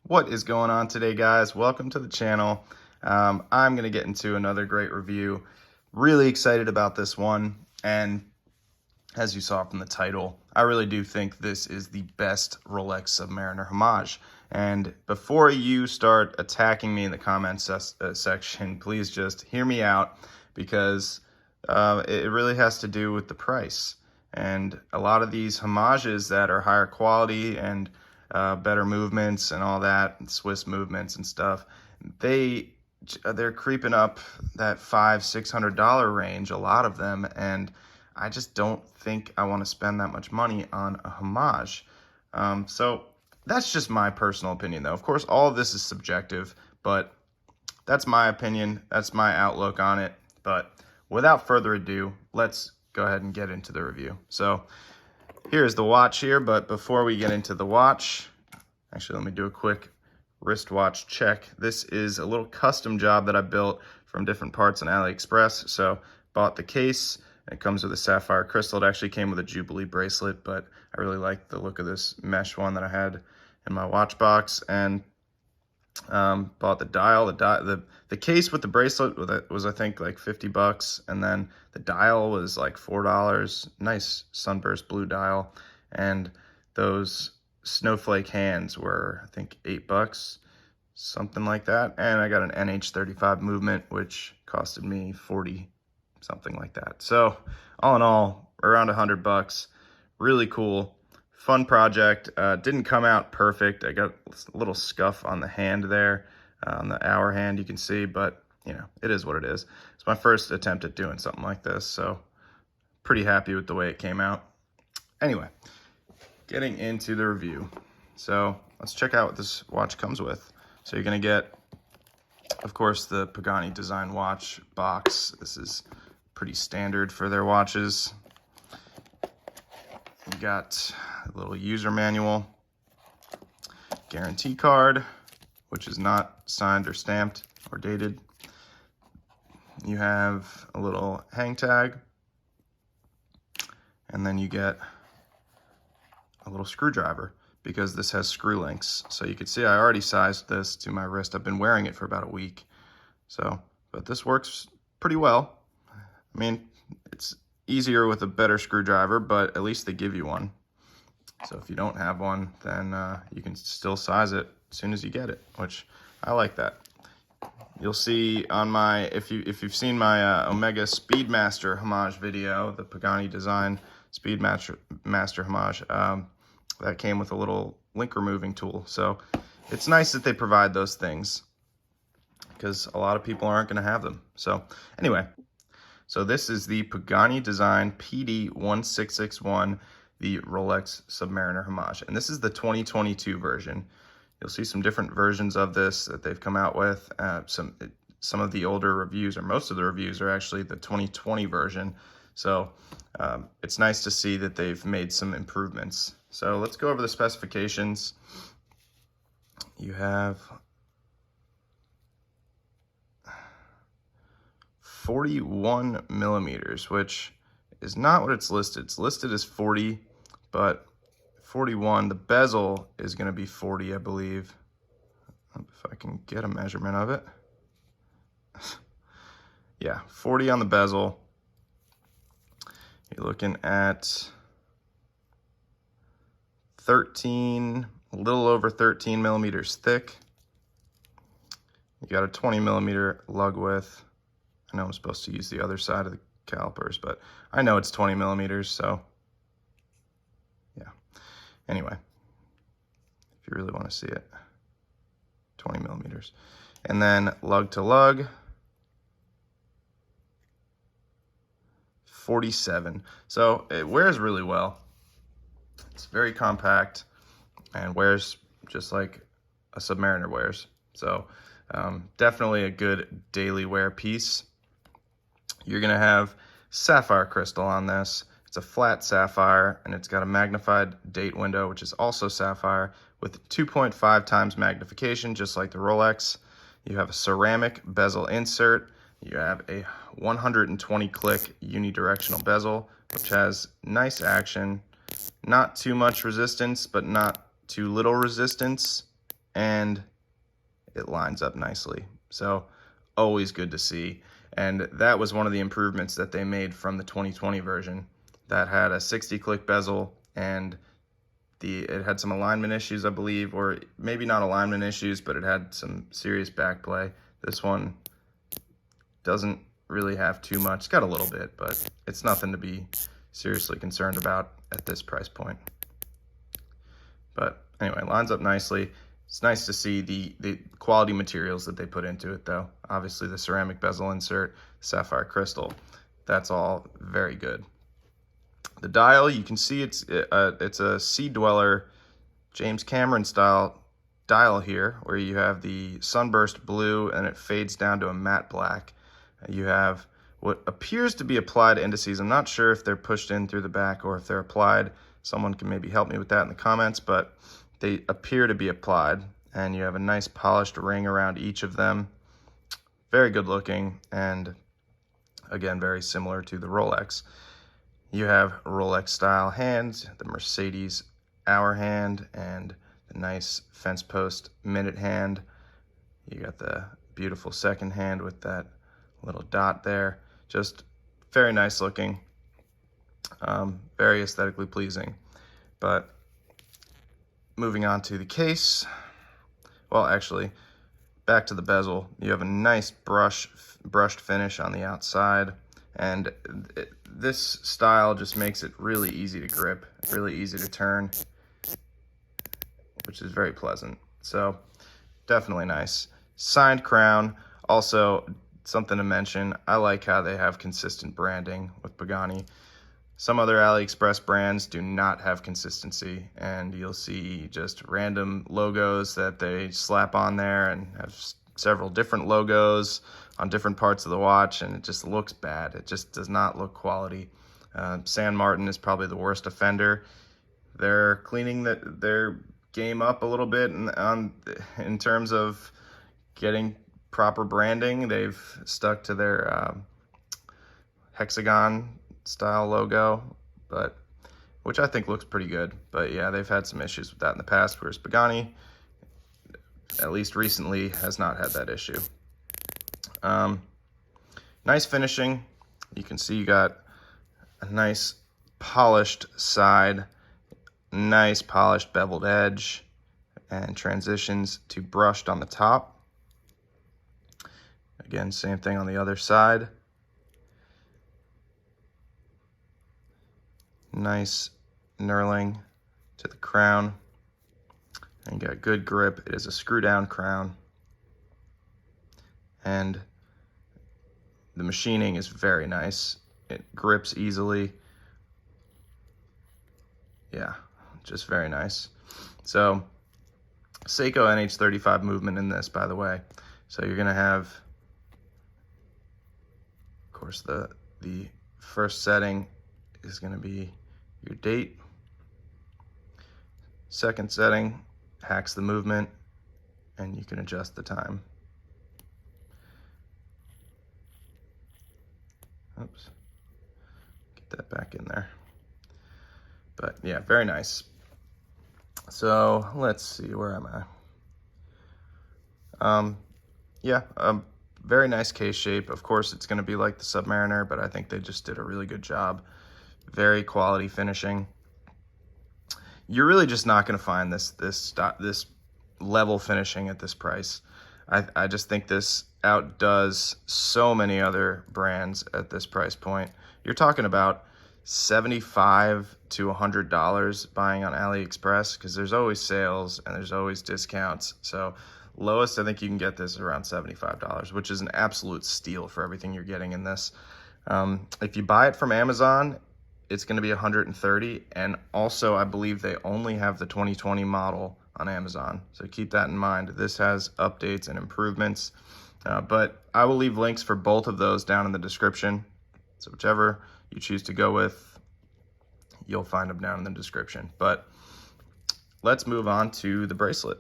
What is going on today, guys? Welcome to the channel. I'm going to get into another great review. Really excited about this one, and as you saw from the title, I really do think this is the best Rolex Submariner Homage. And before you start attacking me in the comments section, please just hear me out, because it really has to do with the price. And a lot of these homages that are higher quality and better movements and all that, and Swiss movements and stuff, they're creeping up that $500-600 range, a lot of them, and I just don't think I want to spend that much money on a homage. So that's just my personal opinion, though. Of course, all of this is subjective, but that's my opinion. That's my outlook on it. But without further ado, let's go ahead and get into the review. So here's the watch here, but before we get into the watch, actually, let me do a quick wristwatch check. This is a little custom job that I built from different parts on AliExpress. So bought the case. It comes with a sapphire crystal. It actually came with a Jubilee bracelet, but I really like the look of this mesh one that I had in my watch box. And bought the dial. The case with the bracelet was I think like $50, and then the dial was like $4. Nice sunburst blue dial, and those snowflake hands were I think $8, something like that. And I got an NH35 movement, which costed me 40, something like that. So all in all, around $100. Really cool. Fun project. Didn't come out perfect. I got a little scuff on the hand there, on the hour hand, you can see, but you know, it is what it is. It's my first attempt at doing something like this, so pretty happy with the way it came out. Anyway, getting into the review. So let's check out what this watch comes with. So you're gonna get, of course, the Pagani design watch box. This is pretty standard for their watches. You got a little user manual, guarantee card, which is not signed or stamped or dated. You have a little hang tag, and then you get a little screwdriver, because this has screw links. So you can see I already sized this to my wrist. I've been wearing it for about a week. So, but this works pretty well. I mean, it's easier with a better screwdriver, but at least they give you one. So if you don't have one, then you can still size it as soon as you get it, which I like that. You'll see on my, if you've seen my Omega Speedmaster Homage video, the Pagani design Speedmaster Homage, that came with a little link removing tool. So it's nice that they provide those things, because a lot of people aren't going to have them. So anyway, so this is the Pagani design PD1661, the Rolex Submariner Homage. And this is the 2022 version. You'll see some different versions of this that they've come out with. Some of the older reviews, or most of the reviews, are actually the 2020 version. So it's nice to see that they've made some improvements. So let's go over the specifications. You have 41 millimeters, which is not what it's listed. It's listed as 40, but 41. The bezel is going to be 40, I believe. If I can get a measurement of it. Yeah, 40 on the bezel. You're looking at 13, a little over 13 millimeters thick. You got a 20 millimeter lug width. I know I'm supposed to use the other side of the calipers, but I know it's 20 millimeters, so yeah. Anyway, if you really want to see it, 20 millimeters. And then lug to lug, 47. So it wears really well. It's very compact and wears just like a Submariner wears. So definitely a good daily wear piece. You're gonna have sapphire crystal on this. It's a flat sapphire, and it's got a magnified date window, which is also sapphire, with 2.5 times magnification, just like the Rolex. You have a ceramic bezel insert. You have a 120 click unidirectional bezel, which has nice action, not too much resistance, but not too little resistance. and it lines up nicely. So always good to see. And that was one of the improvements that they made from the 2020 version that had a 60 click bezel, and it had some alignment issues, I believe, or maybe not alignment issues, but it had some serious backplay. This one doesn't really have too much. It's got a little bit, but it's nothing to be seriously concerned about at this price point. But anyway, lines up nicely. It's nice to see the quality materials that they put into it, though. Obviously, the ceramic bezel insert, sapphire crystal, that's all very good. The dial, you can see it's a Sea Dweller James Cameron style dial here, where you have the sunburst blue and it fades down to a matte black. You have what appears to be applied indices. I'm not sure if they're pushed in through the back or if they're applied. Someone can maybe help me with that in the comments, but they appear to be applied, and you have a nice polished ring around each of them. Very good looking, and again, very similar to the Rolex. You have Rolex style hands, the Mercedes hour hand, and the nice fence post minute hand. You got the beautiful second hand with that little dot there. Just very nice looking, very aesthetically pleasing. But moving on to the case, well, actually, back to the bezel. You have a nice brushed finish on the outside, and this style just makes it really easy to grip, really easy to turn, which is very pleasant. So definitely nice. Signed crown. Also, something to mention, I like how they have consistent branding with Pagani. Some other AliExpress brands do not have consistency, and you'll see just random logos that they slap on there and have several different logos on different parts of the watch, and it just looks bad. It just does not look quality. San Martin is probably the worst offender. They're cleaning their game up a little bit in terms of getting proper branding. They've stuck to their hexagon style logo, but which I think looks pretty good. But yeah, they've had some issues with that in the past, whereas Pagani, at least recently, has not had that issue. Nice finishing. You can see you got a nice polished side, nice polished beveled edge, and transitions to brushed on the top. Again, same thing on the other side. Nice knurling to the crown, and you got good grip. It is a screw down crown, and the machining is very nice. It grips easily. Yeah, just very nice. So Seiko NH35 movement in this, by the way. So you're gonna have, of course, the first setting is gonna be your date. Second setting hacks the movement, and you can adjust the time. Oops, get that back in there. But yeah, very nice. So let's see, where am I? Yeah, very nice case shape. Of course, it's going to be like the Submariner, but I think they just did a really good job. Very quality finishing. You're really just not going to find this level finishing at this price. I just think this outdoes so many other brands at this price point. You're talking about $75 to $100 buying on AliExpress, because there's always sales and there's always discounts. So lowest I think you can get this around $75, which is an absolute steal for everything you're getting in this. If you buy it from Amazon, it's going to be $130, and also I believe they only have the 2020 model on Amazon, so keep that in mind. This has updates and improvements, but I will leave links for both of those down in the description, so whichever you choose to go with, you'll find them down in the description. But let's move on to the bracelet.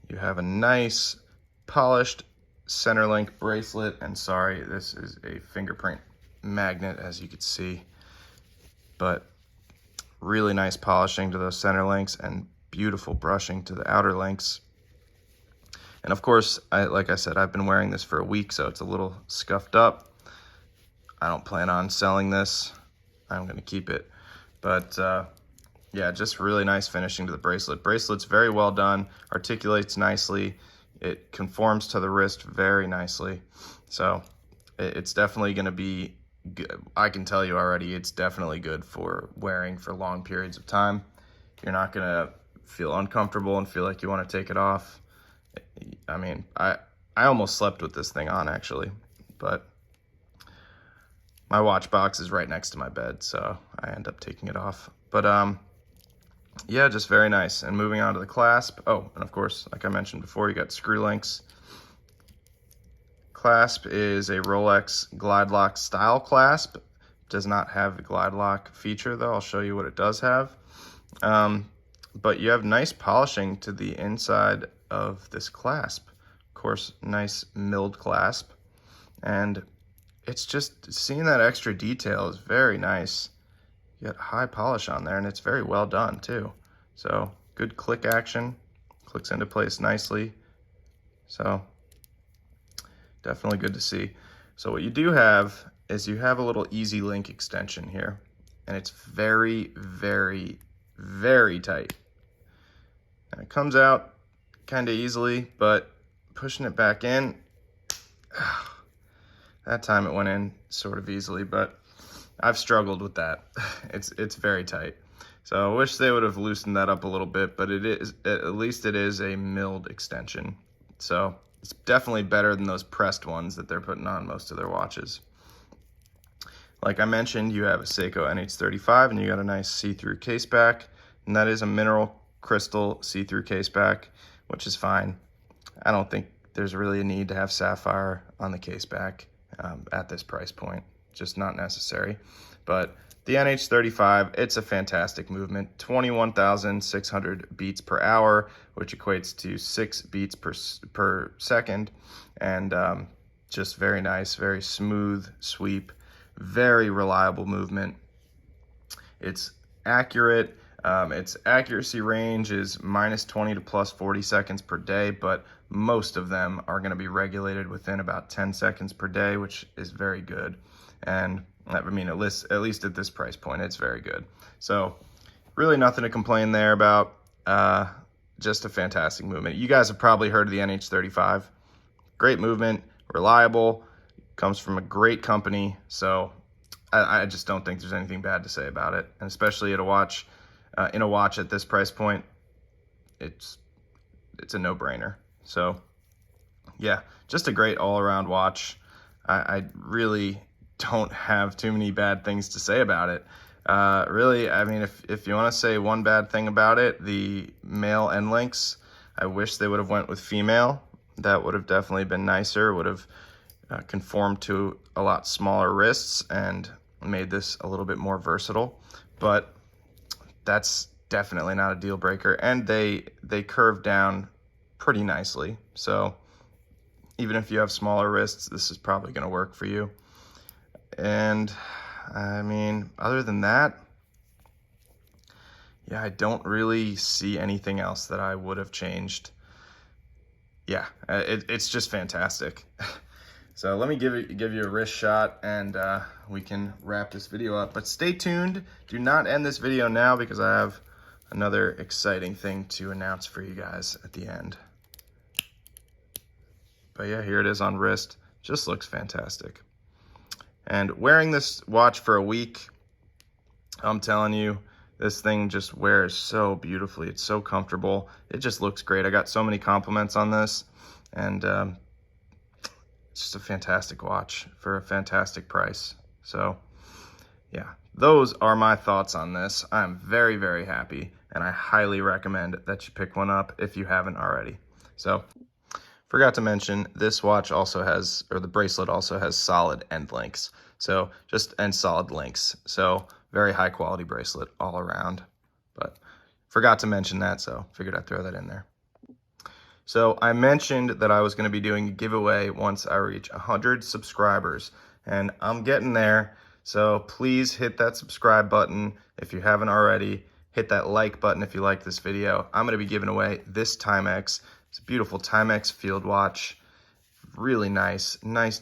You have a nice polished center link bracelet, and sorry, this is a fingerprint magnet, as you can see, but really nice polishing to those center links and beautiful brushing to the outer links. And of course, like I said, I've been wearing this for a week, so it's a little scuffed up. I don't plan on selling this. I'm going to keep it. But yeah, just really nice finishing to the bracelet. Bracelet's very well done, articulates nicely. It conforms to the wrist very nicely. So it's definitely going to be good. I can tell you already, it's definitely good for wearing for long periods of time. You're not going to feel uncomfortable and feel like you want to take it off. I mean, I almost slept with this thing on, actually, but my watch box is right next to my bed, so I end up taking it off. But yeah, just very nice. And moving on to the clasp. Oh, and of course, like I mentioned before, you got screw links. Clasp is a Rolex glide lock style clasp. Does not have the glide lock feature though. I'll show you what it does have. But you have nice polishing to the inside of this clasp. Of course, nice milled clasp. And it's just, seeing that extra detail is very nice. You got high polish on there, and it's very well done too. So good click action, clicks into place nicely. So definitely good to see. So what you do have is you have a little easy link extension here, and it's very, very, very tight. And it comes out kind of easily, but pushing it back in, that time it went in sort of easily, but I've struggled with that. It's very tight. So I wish they would have loosened that up a little bit, but it is, at least it is a milled extension. So it's definitely better than those pressed ones that they're putting on most of their watches. Like I mentioned, you have a Seiko NH35 and you got a nice see-through case back, and that is a mineral crystal see-through case back, which is fine. I don't think there's really a need to have sapphire on the case back at this price point. Just not necessary. But the NH35, it's a fantastic movement. 21,600 beats per hour, which equates to 6 beats per second. And just very nice, very smooth sweep, very reliable movement. It's accurate. Its accuracy range is -20 to +40 seconds per day, but most of them are going to be regulated within about 10 seconds per day, which is very good. And I mean, at least at this price point, it's very good. So really nothing to complain there about. Just a fantastic movement. You guys have probably heard of the NH35. Great movement, reliable, comes from a great company. So I just don't think there's anything bad to say about it. And especially at a watch, in a watch at this price point, it's a no-brainer. So yeah, just a great all-around watch. I really don't have too many bad things to say about it. Really, I mean, if you want to say one bad thing about it, the male end links, I wish they would have went with female. That would have definitely been nicer, would have conformed to a lot smaller wrists and made this a little bit more versatile. But that's definitely not a deal breaker. And they curve down pretty nicely. So even if you have smaller wrists, this is probably going to work for you. And I mean, other than that, yeah, I don't really see anything else that I would have changed. Yeah, it's just fantastic. So let me give you a wrist shot, and we can wrap this video up. But stay tuned. Do not end this video now, because I have another exciting thing to announce for you guys at the end. But yeah, here it is on wrist. Just looks fantastic. And wearing this watch for a week, I'm telling you, this thing just wears so beautifully. It's so comfortable. It just looks great. I got so many compliments on this, and it's just a fantastic watch for a fantastic price. So yeah, those are my thoughts on this. I'm very, very happy, and I highly recommend that you pick one up if you haven't already. So forgot to mention, this watch also has, or the bracelet also has solid end links. So and solid links. So very high quality bracelet all around. But forgot to mention that, so figured I'd throw that in there. So I mentioned that I was going to be doing a giveaway once I reach 100 subscribers, and I'm getting there. So please hit that subscribe button if you haven't already. Hit that like button if you like this video. I'm going to be giving away this Timex It's a beautiful Timex field watch. Really nice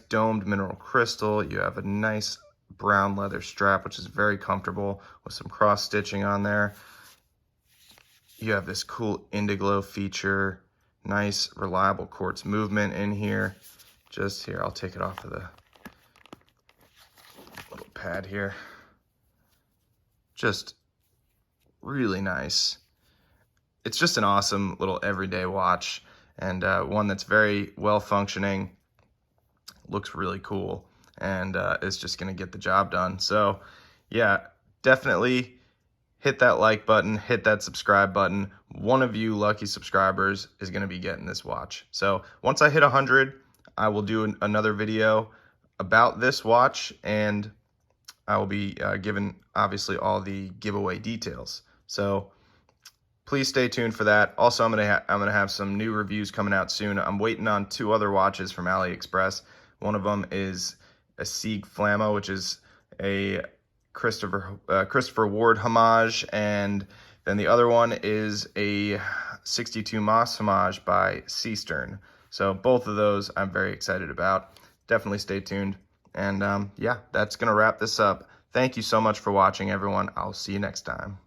domed mineral crystal. You have a nice brown leather strap, which is very comfortable with some cross stitching on there. You have this cool Indiglo feature, nice reliable quartz movement in here. Just here, I'll take it off of the little pad here. Just really nice. It's just an awesome little everyday watch, and one that's very well functioning, looks really cool, and is just gonna get the job done. So yeah, definitely hit that like button, hit that subscribe button. One of you lucky subscribers is gonna be getting this watch. So once I hit 100, I will do another video about this watch, and I will be giving obviously all the giveaway details. So please stay tuned for that. Also, I'm gonna have some new reviews coming out soon. I'm waiting on 2 other watches from AliExpress. One of them is a Sieg Flammo, which is a Christopher Ward homage, and then the other one is a 62 Moss homage by Seastern. So both of those I'm very excited about. Definitely stay tuned. And yeah, that's gonna wrap this up. Thank you so much for watching, everyone. I'll see you next time.